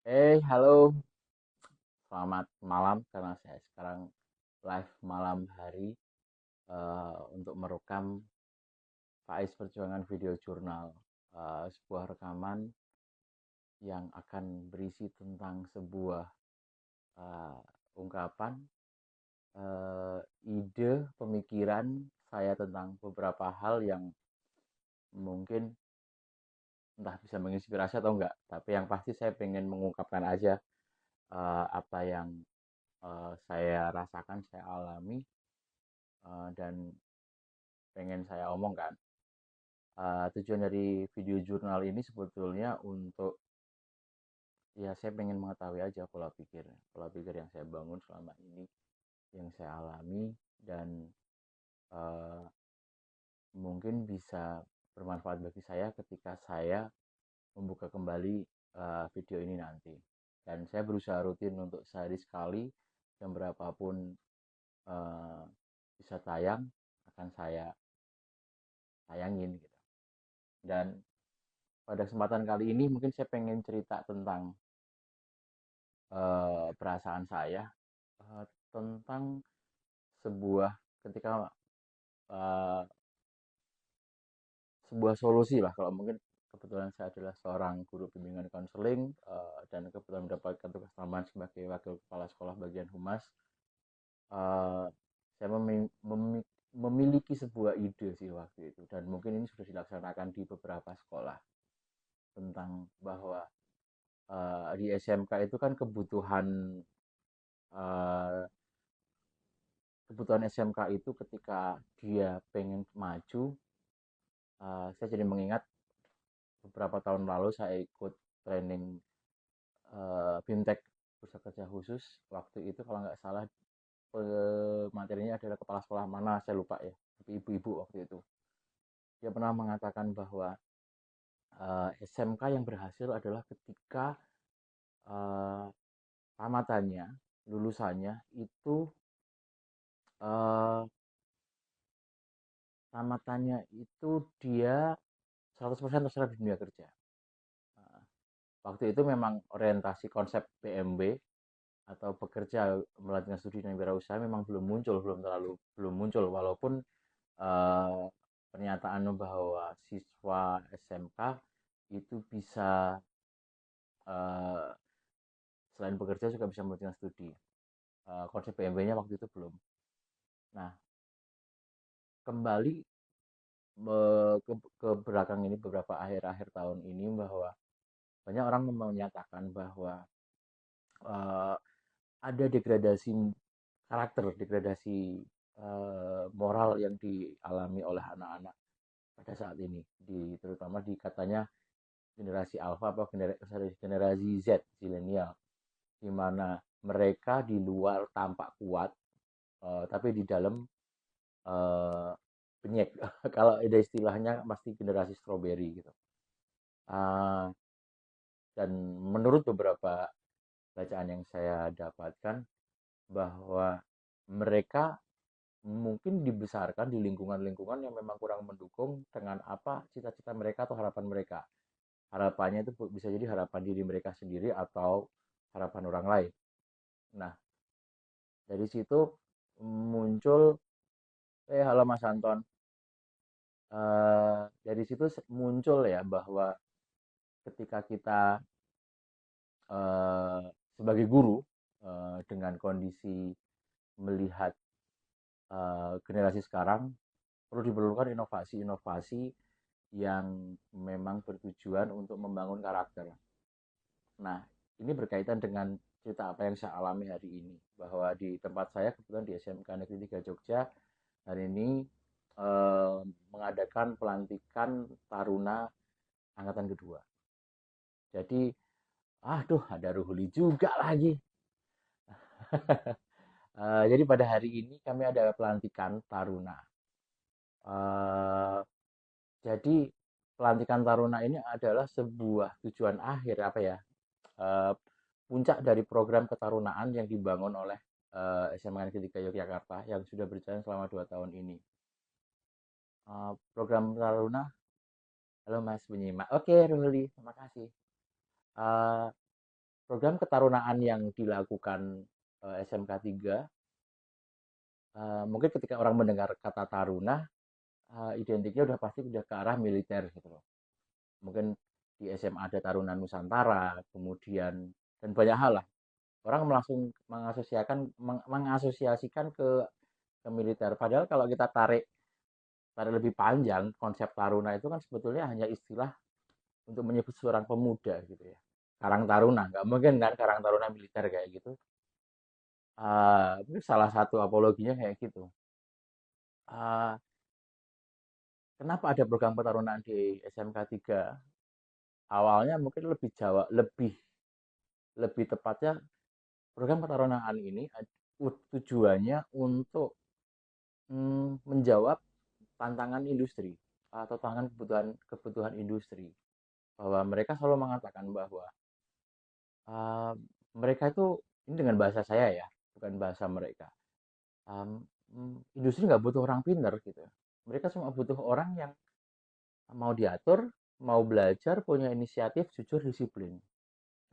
Halo, selamat malam karena saya sekarang live malam hari untuk merekam Faiz Perjuangan Video Jurnal, sebuah rekaman yang akan berisi tentang sebuah eh, ungkapan, ide, pemikiran saya tentang beberapa hal yang mungkin entah bisa menginspirasi atau enggak, tapi yang pasti saya pengen mengungkapkan aja apa yang saya rasakan, saya alami, dan pengen saya omongkan. Tujuan dari video jurnal ini sebetulnya untuk ya saya pengen mengetahui aja pola pikir yang saya bangun selama ini, yang saya alami, dan uh, mungkin bisa bermanfaat bagi saya ketika saya membuka kembali video ini nanti. Dan saya berusaha rutin untuk sehari sekali, jam berapapun uh, bisa tayang, akan saya tayangin gitu. Dan pada kesempatan kali ini mungkin saya pengen cerita tentang perasaan saya eh, tentang sebuah ketika eh, sebuah solusi lah, kalau mungkin kebetulan saya adalah seorang guru bimbingan konseling dan kebetulan mendapatkan tugas tambahan sebagai wakil kepala sekolah bagian humas. eh, saya memiliki sebuah ide sih waktu itu, dan mungkin ini sudah dilaksanakan di beberapa sekolah, tentang bahwa di SMK itu kan eh, kebutuhan SMK itu ketika dia pengen maju. Saya jadi mengingat beberapa tahun lalu saya ikut training BIMTEK Pusat Kerja Khusus. Waktu itu kalau nggak salah materinya adalah kepala sekolah mana saya lupa ya, tapi ibu-ibu waktu itu dia pernah mengatakan bahwa SMK yang berhasil adalah ketika uh, tamatannya, lulusannya itu uh, tamatannya itu dia 100% terserap di dunia kerja. Nah, waktu itu memang orientasi konsep PMB atau pekerja melanjutkan studi dan wirausaha memang belum muncul, walaupun eh, pernyataan bahwa siswa SMK itu bisa eh, selain bekerja juga bisa melanjutkan studi. Konsep PMB-nya waktu itu belum. Nah, kembali ke belakang ini, beberapa akhir-akhir tahun ini, bahwa banyak orang menyatakan bahwa eh, ada degradasi karakter, degradasi moral yang dialami oleh anak-anak pada saat ini, terutama di katanya generasi alpha atau generasi Z, zilenial, di mana mereka di luar tampak kuat, tapi di dalam uh, penyek. Kalau ada istilahnya pasti generasi strawberry gitu. Uh, dan menurut beberapa bacaan yang saya dapatkan, bahwa mereka mungkin dibesarkan di lingkungan-lingkungan yang memang kurang mendukung dengan apa cita-cita mereka atau harapan mereka. Harapannya itu bisa jadi harapan diri mereka sendiri atau harapan orang lain. Nah, dari situ muncul, halo Mas Anton. Dari situ muncul ya bahwa ketika kita eh, sebagai guru, dengan kondisi melihat generasi sekarang, perlu diperlukan inovasi-inovasi yang memang bertujuan untuk membangun karakter. Nah, ini berkaitan dengan cerita apa yang saya alami hari ini, bahwa di tempat saya kebetulan di SMK Negeri 3 Jogja hari ini eh, mengadakan pelantikan taruna angkatan kedua. Jadi, aduh, ada Ruhuli juga lagi. Jadi pada hari ini kami ada pelantikan taruna. Eh, jadi pelantikan taruna ini adalah sebuah tujuan akhir, apa ya, eh, puncak dari program ketarunaan yang dibangun oleh SMA Negeri 3 Yogyakarta yang sudah berjalan selama 2 tahun ini. Program taruna, halo Mas penyimak. Oke, Ruhuli, terima kasih. Eh, program ketarunaan yang dilakukan SMK 3, mungkin ketika orang mendengar kata taruna, identiknya udah pasti udah ke arah militer gitu loh. Mungkin di SMA ada Taruna Nusantara, kemudian dan banyak hal lah. Orang langsung mengasosiasikan ke militer. Padahal kalau kita tarik tarik lebih panjang, konsep taruna itu kan sebetulnya hanya istilah untuk menyebut seorang pemuda gitu ya. Karang Taruna, nggak mungkin kan Karang Taruna militer kayak gitu. Itu salah satu apologinya kayak gitu. Uh, Kenapa ada program ketarunaan di SMK 3? Awalnya mungkin lebih lebih tepatnya program ketarunaan ini tujuannya untuk menjawab tantangan industri atau tantangan kebutuhan kebutuhan industri, bahwa mereka selalu mengatakan bahwa uh, mereka itu, ini dengan bahasa saya ya, bukan bahasa mereka, industri nggak butuh orang pinter gitu, mereka cuma butuh orang yang mau diatur, mau belajar, punya inisiatif, jujur, disiplin.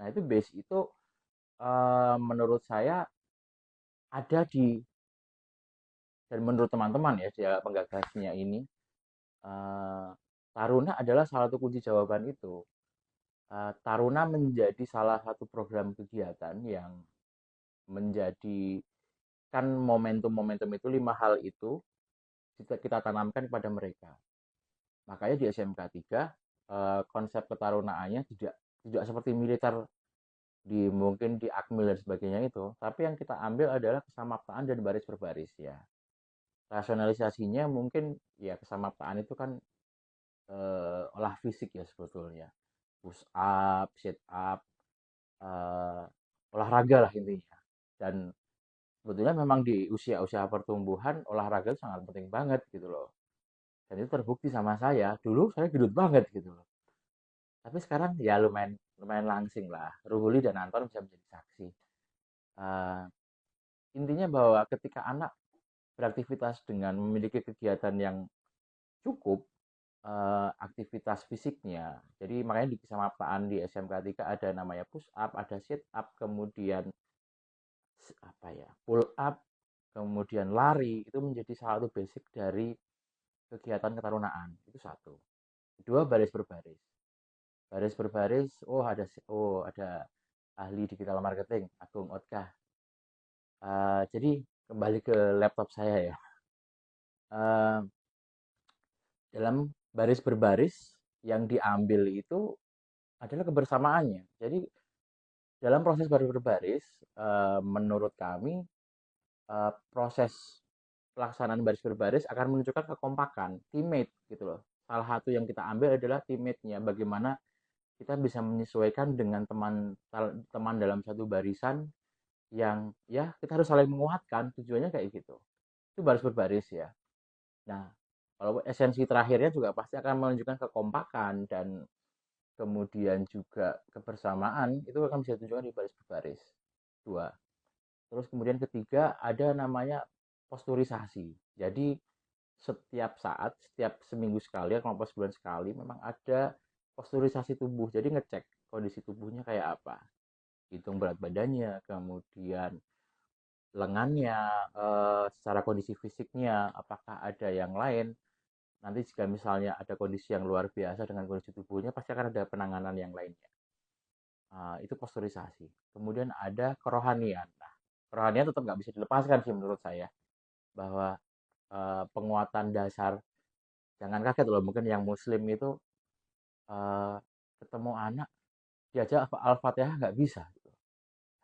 Nah itu base itu menurut saya ada di, dan menurut teman-teman ya dia penggagasnya ini, eh, Taruna adalah salah satu kunci jawaban itu. Taruna menjadi salah satu program kegiatan yang menjadi, kan momentum-momentum itu, 5 hal itu kita tanamkan kepada mereka. Makanya di SMK 3 konsep ketarunaannya tidak tidak seperti militer, mungkin di Akmil dan sebagainya itu, tapi yang kita ambil adalah kesamaptaan dan baris berbaris ya. Rasionalisasinya mungkin ya, kesamaptaan itu kan olah fisik ya sebetulnya, push up, sit up, eh, olahraga lah intinya. Dan sebetulnya memang di usia-usia pertumbuhan olahraga itu sangat penting banget gitu loh. Dan itu terbukti sama saya. Dulu saya gendut banget gitu loh. Tapi sekarang ya lumayan lumayan langsing lah. Ruhuli dan Anton bisa menjadi saksi. Eh, Intinya bahwa ketika anak beraktivitas dengan memiliki kegiatan yang cukup, aktivitas fisiknya. Jadi makanya di kesamaptaan di SMK 3 ada namanya push up, ada sit up, kemudian apa ya, pull up, kemudian lari, itu menjadi salah satu basic dari kegiatan ketarunaan. Itu satu. Kedua, baris berbaris. Baris berbaris, ada ahli digital marketing, Agung Otka. Jadi kembali ke laptop saya ya. Uh, Dalam baris berbaris yang diambil itu adalah kebersamaannya. Jadi dalam proses baris berbaris, menurut kami, proses pelaksanaan baris berbaris akan menunjukkan kekompakan, teammate gitu loh. Salah satu yang kita ambil adalah teammate-nya. Bagaimana kita bisa menyesuaikan dengan teman teman dalam satu barisan yang ya kita harus saling menguatkan, tujuannya kayak gitu. Itu baris berbaris ya. Nah, kalau esensi terakhirnya juga pasti akan menunjukkan kekompakan dan kemudian juga kebersamaan, itu akan bisa ditunjukkan di baris berbaris. Dua. Terus kemudian ketiga ada namanya posturisasi. Jadi setiap saat, setiap seminggu sekali atau sebulan sekali memang ada posturisasi tubuh. Jadi ngecek kondisi tubuhnya kayak apa. Hitung berat badannya, kemudian lengannya, secara kondisi fisiknya, apakah ada yang lain. Nanti jika misalnya ada kondisi yang luar biasa dengan kondisi tubuhnya, pasti akan ada penanganan yang lainnya. Itu posturisasi. Kemudian ada kerohanian. Nah, kerohanian tetap nggak bisa dilepaskan sih menurut saya. Bahwa penguatan dasar, jangan kaget loh, mungkin yang muslim itu eh, ketemu anak diajak Al-Fatihah nggak bisa gitu.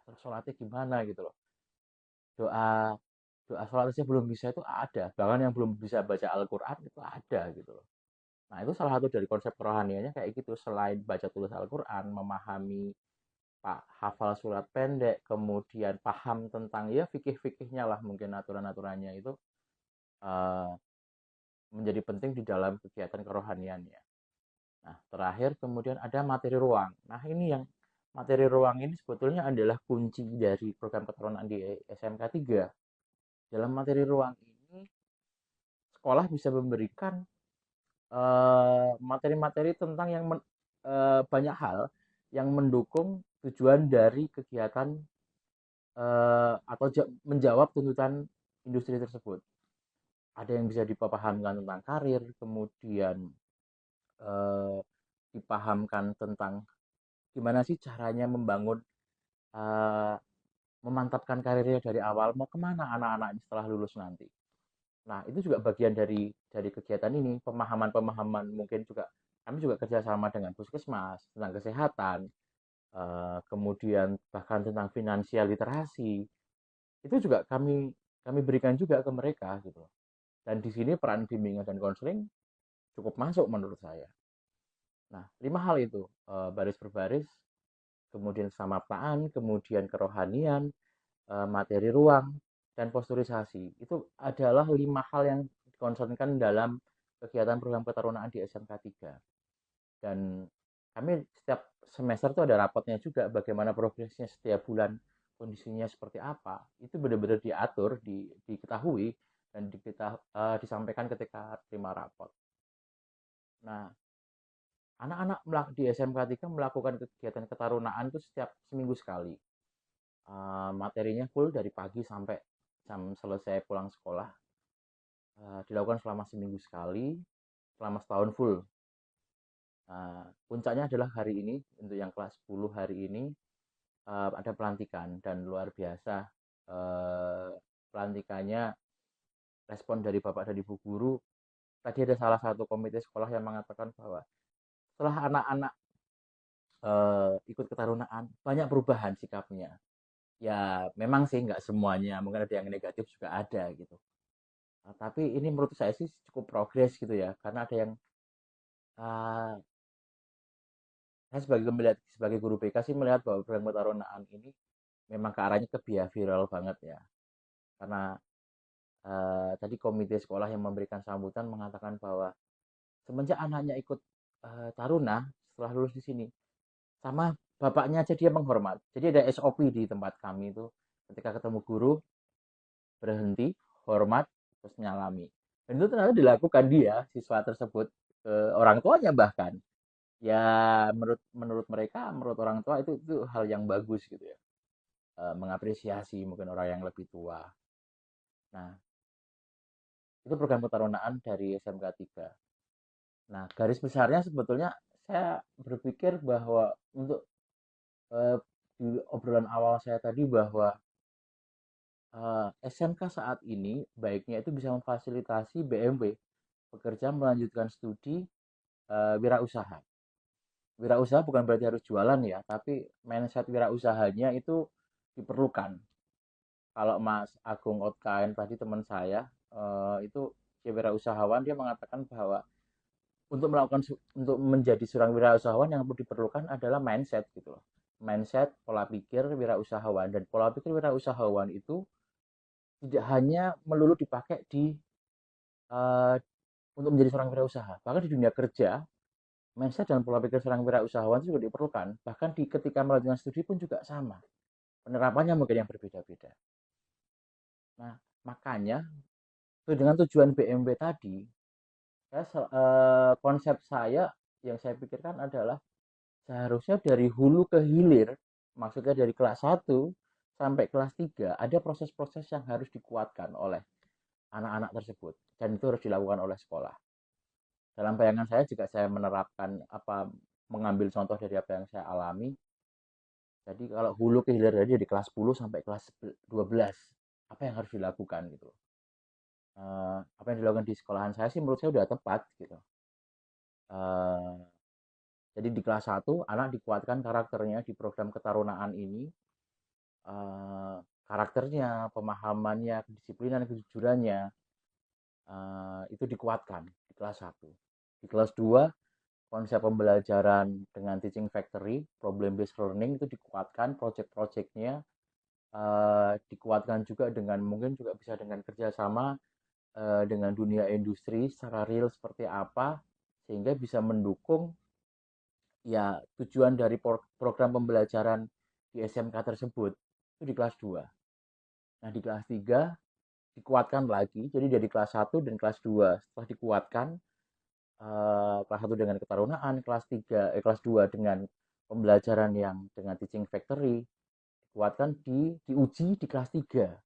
Terus sholatnya gimana gitu loh. Doa doa sholat aja belum bisa itu ada. Bahkan yang belum bisa baca Al-Quran itu ada gitu loh. Nah itu salah satu dari konsep kerohaniannya kayak gitu. Selain baca tulis Al-Quran, memahami Pak hafal surat pendek, kemudian paham tentang ya fikih-fikihnya lah, mungkin aturan-aturannya itu eh, menjadi penting di dalam kegiatan kerohaniannya. Nah, terakhir kemudian ada materi ruang. Nah, ini yang materi ruang ini sebetulnya adalah kunci dari program ketarunaan di SMK 3. Dalam materi ruang ini, sekolah bisa memberikan materi-materi tentang banyak hal yang mendukung tujuan dari kegiatan atau menjawab tuntutan industri tersebut. Ada yang bisa dipahamkan tentang karir, kemudian eh, dipahamkan tentang gimana sih caranya membangun, eh, memantapkan karirnya dari awal, mau kemana anak-anak ini setelah lulus nanti. Nah, itu juga bagian dari kegiatan ini, pemahaman-pemahaman mungkin juga kami juga kerjasama dengan puskesmas tentang kesehatan, kemudian bahkan tentang finansial literasi, itu juga kami kami berikan juga ke mereka gitu. Dan di sini peran bimbingan dan konseling cukup masuk menurut saya. Nah, 5 hal itu, baris berbaris, kemudian samaptaan, kemudian kerohanian, materi ruang, dan posturisasi. Itu adalah 5 hal yang dikonsenkan dalam kegiatan program ketarunaan di SMK 3. Dan kami setiap semester itu ada rapotnya juga, bagaimana progresnya setiap bulan, kondisinya seperti apa. Itu benar-benar diatur, diketahui, dan disampaikan ketika terima rapot. Nah, anak-anak di SMK 3 melakukan kegiatan ketarunaan itu setiap seminggu sekali. Materinya full dari pagi sampai jam selesai pulang sekolah. Dilakukan selama seminggu sekali, selama setahun full. Puncaknya adalah hari ini, untuk yang kelas 10 hari ini, ada pelantikan dan luar biasa. Pelantikannya, respon dari Bapak dan Ibu guru, tadi ada salah satu komite sekolah yang mengatakan bahwa setelah anak-anak ikut ketarunaan, banyak perubahan sikapnya. Ya, memang sih nggak semuanya, mungkin ada yang negatif juga ada gitu. Tapi ini menurut saya sih cukup progres gitu ya, karena ada yang uh, saya sebagai guru BK sih melihat bahwa program ketarunaan ini memang ke arahnya ke behavioral banget ya. Karena tadi komite sekolah yang memberikan sambutan mengatakan bahwa semenjak anaknya ikut taruna setelah lulus di sini, sama bapaknya aja dia menghormat. Jadi ada SOP di tempat kami itu, ketika ketemu guru berhenti, hormat, terus nyalami. Dan itu ternyata dilakukan dia, siswa tersebut, ke orang tuanya bahkan. Ya menurut menurut mereka, menurut orang tua itu hal yang bagus gitu ya. Mengapresiasi mungkin orang yang lebih tua. Nah, itu program ketarunaan dari SMK 3. Nah, garis besarnya sebetulnya saya berpikir bahwa untuk di obrolan awal saya tadi bahwa SMK saat ini baiknya itu bisa memfasilitasi BMW bekerja melanjutkan studi wirausaha. Wirausaha bukan berarti harus jualan ya, tapi mindset wirausahanya itu diperlukan. Kalau Mas Agung Otkain tadi teman saya, itu dia wirausahawan, dia mengatakan bahwa untuk menjadi seorang wirausahawan yang perlu diperlukan adalah mindset gitu loh. Mindset, pola pikir wirausahawan, dan pola pikir wirausahawan itu tidak hanya melulu dipakai uh, untuk menjadi seorang wirausaha. Bahkan di dunia kerja, mindset dan pola pikir seorang wirausahawan itu juga diperlukan. Bahkan ketika melanjutkan studi pun juga sama. Penerapannya mungkin yang berbeda-beda. Nah, makanya dengan tujuan BMW tadi, konsep saya yang saya pikirkan adalah seharusnya dari hulu ke hilir, maksudnya dari kelas 1 sampai kelas 3 ada proses-proses yang harus dikuatkan oleh anak-anak tersebut, dan itu harus dilakukan oleh sekolah. Dalam bayangan saya, jika saya menerapkan mengambil contoh dari apa yang saya alami, jadi kalau hulu ke hilir dari kelas 10 sampai kelas 12, apa yang harus dilakukan gitu. Apa yang dilakukan di sekolahan saya sih menurut saya udah tepat gitu. Uh, jadi di kelas 1 anak dikuatkan karakternya di program ketarunaan ini, karakternya, pemahamannya, kedisiplinan, kejujurannya, itu dikuatkan di kelas 1. Di kelas 2 konsep pembelajaran dengan teaching factory, problem based learning itu dikuatkan, project-projectnya dikuatkan juga, dengan mungkin juga bisa dengan kerjasama dengan dunia industri secara real seperti apa, sehingga bisa mendukung ya tujuan dari program pembelajaran di SMK tersebut itu di kelas 2. Nah, di kelas 3 dikuatkan lagi, jadi dari kelas 1 dan kelas 2 setelah dikuatkan, kelas 1 dengan ketarunaan, kelas 2 dengan pembelajaran yang dengan teaching factory dikuatkan diuji di kelas 3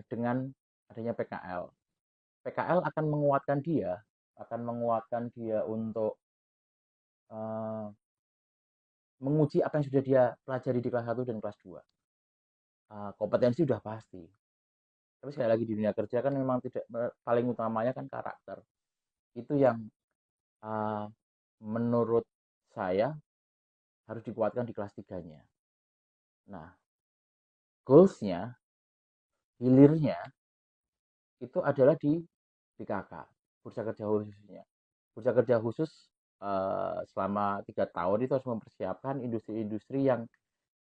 dengan adanya PKL. PKL akan menguatkan dia untuk eh, menguji apa yang sudah dia pelajari di kelas 1 dan kelas 2. Kompetensi sudah pasti. Tapi sekali lagi di dunia kerja kan memang tidak, paling utamanya kan karakter. Itu yang uh, menurut saya harus dikuatkan di kelas 3-nya. Nah, goalsnya, hilirnya itu adalah di BKK, Bursa Kerja Khususnya. Bursa Kerja Khusus selama 3 tahun itu harus mempersiapkan industri-industri yang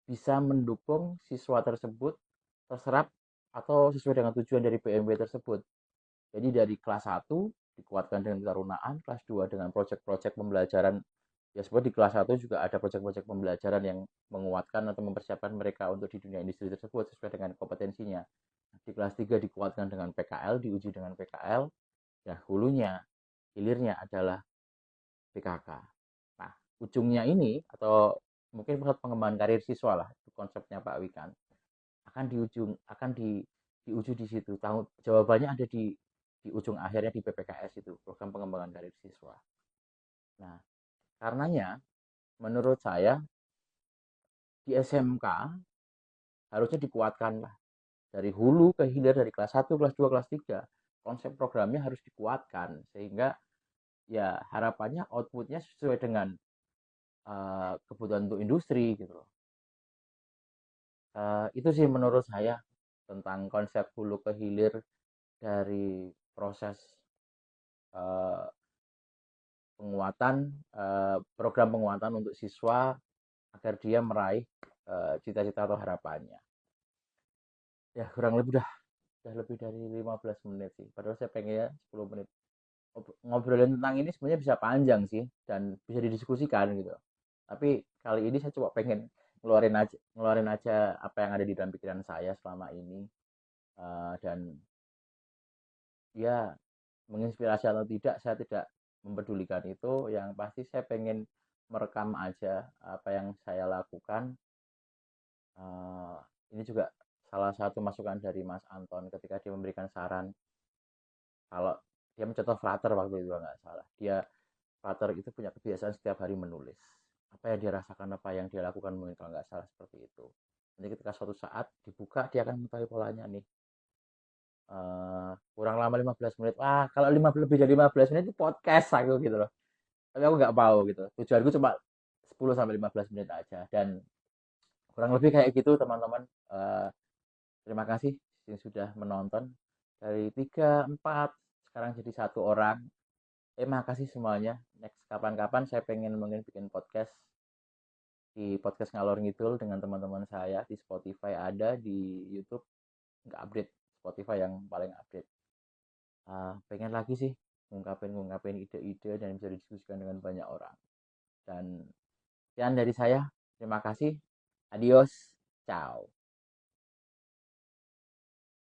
bisa mendukung siswa tersebut terserap atau sesuai dengan tujuan dari PMB tersebut. Jadi dari kelas 1 dikuatkan dengan ketarunaan, kelas 2 dengan proyek-proyek pembelajaran. Ya seperti di kelas 1 juga ada proyek-proyek pembelajaran yang menguatkan atau mempersiapkan mereka untuk di dunia industri tersebut sesuai dengan kompetensinya. Di kelas 3 dikuatkan dengan PKL, diuji dengan PKL, ya hulunya, hilirnya adalah PKK. Nah, ujungnya ini atau mungkin pusat pengembangan karir siswa lah, itu konsepnya Pak Wikan. Akan diuji di situ. Jawabannya ada di ujung akhirnya di PPKS itu, program pengembangan karir siswa. Nah, karenanya menurut saya di SMK harusnya dikuatkan lah dari hulu ke hilir, dari kelas 1, kelas 2, kelas 3. Konsep programnya harus dikuatkan sehingga ya harapannya outputnya sesuai dengan kebutuhan untuk industri gitu loh. Itu sih menurut saya tentang konsep hulu ke hilir dari proses uh, program penguatan untuk siswa agar dia meraih cita-cita atau harapannya. Ya kurang lebih udah lebih dari 15 menit sih. Padahal saya pengennya 10 menit. Ngobrolin tentang ini sebenarnya bisa panjang sih dan bisa didiskusikan gitu. Tapi kali ini saya coba pengen ngeluarin aja apa yang ada di dalam pikiran saya selama ini. Dan ya menginspirasi atau tidak saya tidak mempedulikan itu, yang pasti saya pengen merekam aja apa yang saya lakukan. Eh, ini juga salah satu masukan dari Mas Anton ketika dia memberikan saran kalau dia mencontoh Flutter waktu itu nggak salah, Flutter itu punya kebiasaan setiap hari menulis apa yang dia rasakan, apa yang dia lakukan, mungkin kalau nggak salah seperti itu. Nanti ketika suatu saat dibuka dia akan mengetahui polanya nih. Kurang lama 15 menit. Wah, kalau lebih dari 15 menit itu podcast aku gitu loh. Tapi aku nggak mau gitu. Tujuanku cuma 10 sampai 15 menit aja. Dan kurang lebih kayak gitu teman-teman. Terima kasih yang sudah menonton. Dari 3 4 sekarang jadi 1 orang. Terima kasih semuanya. Next kapan-kapan saya pengen mungkin bikin podcast di podcast ngalor ngidul dengan teman-teman saya di Spotify, ada di YouTube nggak update, Spotify yang paling update. Pengen lagi sih ngungkapin ide-ide dan bisa didiskusikan dengan banyak orang. Dan sekian dari saya. Terima kasih. Adios. Ciao.